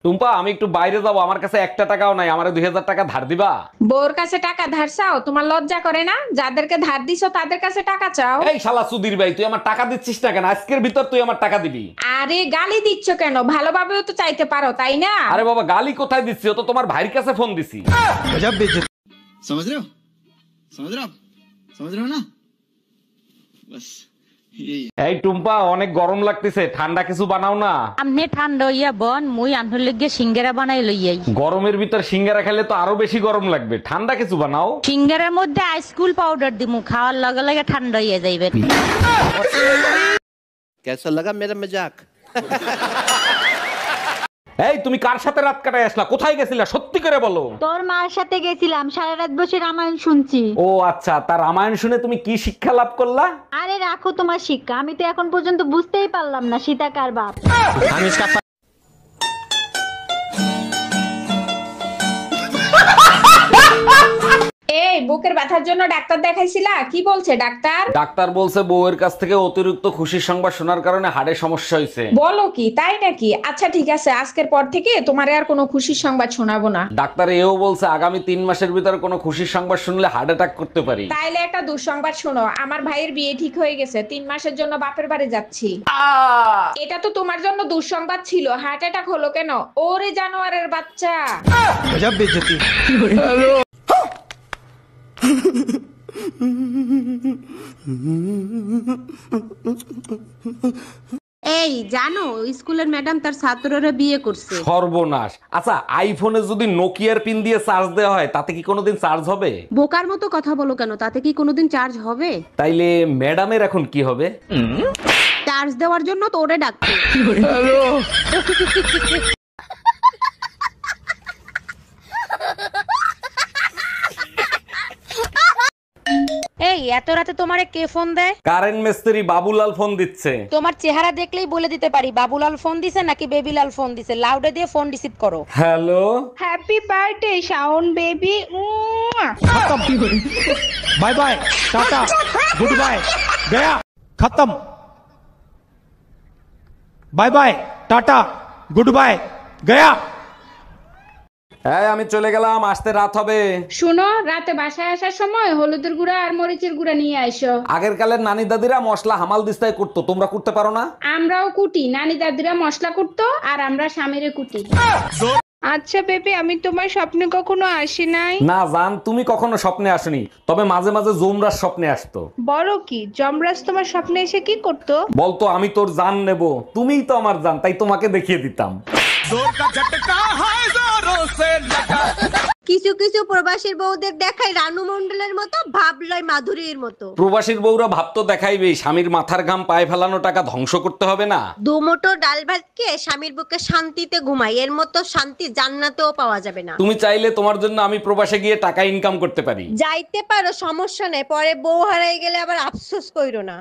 টুম্পা, আমি একটু বাইরে যাবো, আমার কাছে একটা টাকাও নাই, আমারে 2000 টাকা ধার দিবা? বউর কাছে টাকা ধার চাও? তোমার লজ্জা করে না? যাদেরকে ধার দিছো তাদের কাছে টাকা চাও? এই শালা সুধীর ভাই, তুই আমার টাকা দিচ্ছিস না কেন? আজকের ভিতর তুই আমার টাকা দিবি। আরে গালি দিচ্ছ কেন? ভালোভাবেও তো চাইতে পারো, তাই না? আরে বাবা, গালি কোথায় দিচ্ছি? ও তো তোমার ভাইয়ের কাছে ফোন দিছি। समझ रहे हो समझ रहे हो आप समझ रहे हो ना बस यही এই টুম্পা, অনেক গরম লাগতেছে, ঠান্ডা কিছু বানাও না। আমনে ঠান্ডা হইয়া বন মুই আনহর লইগে সিঙ্গারা বানাই লইয়াই। গরমের ভিতর সিঙ্গারা খেলে তো আরো বেশি গরম লাগবে, ঠান্ডা কিছু বানাও। সিঙ্গারার মধ্যে আইসকুল পাউডার দিমু, খাওয়ার লগে লগে ঠান্ডা হইয়া যাইবে। कैसा लगा मेरा मजाक? এই তুমি কার সাথে রাত কাটায় আসলা? কোথায় গেছিলা? সত্যি করে বলো। তোর মার সাথে গেছিলাম, সারা রাত বসে রামায়ণ শুনছি। ও আচ্ছা, তার রামায়ণ শুনে তুমি কি শিক্ষা লাভ করলা? আরে রাখো তোমার শিক্ষা, আমি তো এখন পর্যন্ত বুঝতেই পারলাম না সীতা কার বাপ। এই বুকের ব্যথার জন্য ডাক্তার দেখাইছিলা? কি বলছে ডাক্তার? ডাক্তার বলছে বউয়ের কাছ থেকে অতিরিক্ত খুশির সংবাদ শোনার কারণে হাড়ে সমস্যা হয়েছে। বলো কি, তাই নাকি? আচ্ছা ঠিক আছে, আজকের পর থেকে তোমার আর কোনো খুশির সংবাদ শোনাবো না। ডাক্তার এও বলছে আগামী 3 মাসের ভিতর কোনো খুশির সংবাদ শুনলে হার্ট অ্যাটাক করতে পারি। তাইলে একটা দুঃসংবাদ শোনো, আমার ভাইয়ের বিয়ে ঠিক হয়ে গেছে, 3 মাসের জন্য বাপের বাড়ি যাচ্ছি। এটা তো তোমার জন্য দুঃসংবাদ ছিল, হার্ট অ্যাটাক হলো কেন? ওরে জানোয়ারের বাচ্চা। এই জানো, স্কুলের ম্যাডাম তার ছাত্ররা বিয়ে করছে। সর্বনাশ। আচ্ছা, আইফোনে যদি নোকিয়ার পিন দিয়ে চার্জ দেওয়া হয় তাতে কি কোনোদিন চার্জ হবে? বোকার মতো কথা বলো কেন? তাতে কি কোনোদিন চার্জ হবে? তাইলে ম্যাডামের এখন কি হবে? চার্জ দেওয়ার জন্য তো ওরে ডাকছে। এই এত রাতে তোমারে কে ফোন দেয়? কারেন্ট মিস্ত্রি বাবুলাল ফোন দিচ্ছে। তোমার চেহারা দেখলেই বলে দিতে পারি বাবুলাল ফোন দিছে নাকি বেবিলাল ফোন দিছে। লাউডে দিয়ে ফোন রিসিভ করো। Hello, happy birthday Shaon baby. Bye bye tata good bye गया खत्म bye bye tata good bye गया। হ্যাঁ আমি চলে গেলাম, আসতে রাত হবে। শুনো, রাতে বাসায় আসার সময় হলুদের গুঁড়া আর মরিচের গুঁড়া নিয়ে আইসো। আগের কালের নানি দাদিরা মশলা হামাল দিস্তায় করতো, তোমরা করতে পারো না? আমরাও কুটি, নানি দাদিরা মশলা কুটতো আর আমরা স্বামীরে কুটি। আচ্ছা বেবি, আমি তোমার স্বপ্নে কখনো আসি নাই? না জান, তুমি কখনো স্বপ্নে আসনি, তবে মাঝে মাঝে জোমরার স্বপ্নে আসতো। বলো কি, যমরাজ তোমার স্বপ্নে এসে কি করতো? বলতো আমি তোর জান নেব, তুমিই তো আমার জান, তাই তোমাকে দেখিয়ে দিতাম। কিছু কিছু প্রবাসীর বউদের দেখায় রানু মন্ডলের মতো, ভাব লয় মাধুরীর মতো। প্রবাসীর বউরা ভাব তো দেখাইবেই, স্বামীর মাথার ঘাম পায়ে ফেলানো টাকা ধ্বংস করতে হবে না? দুমুঠো ডাল ভাত খেয়ে স্বামীর বুকে শান্তিতে ঘুমাই, এর মতো শান্তি জান্নাতেও পাওয়া যাবে না। তুমি চাইলে তোমার জন্য আমি প্রবাসে গিয়ে টাকা ইনকাম করতে পারি। যাইতে পারো, সমস্যা নেই, পরে বউ হারাই গেলে আবার আফসোস কইরো না।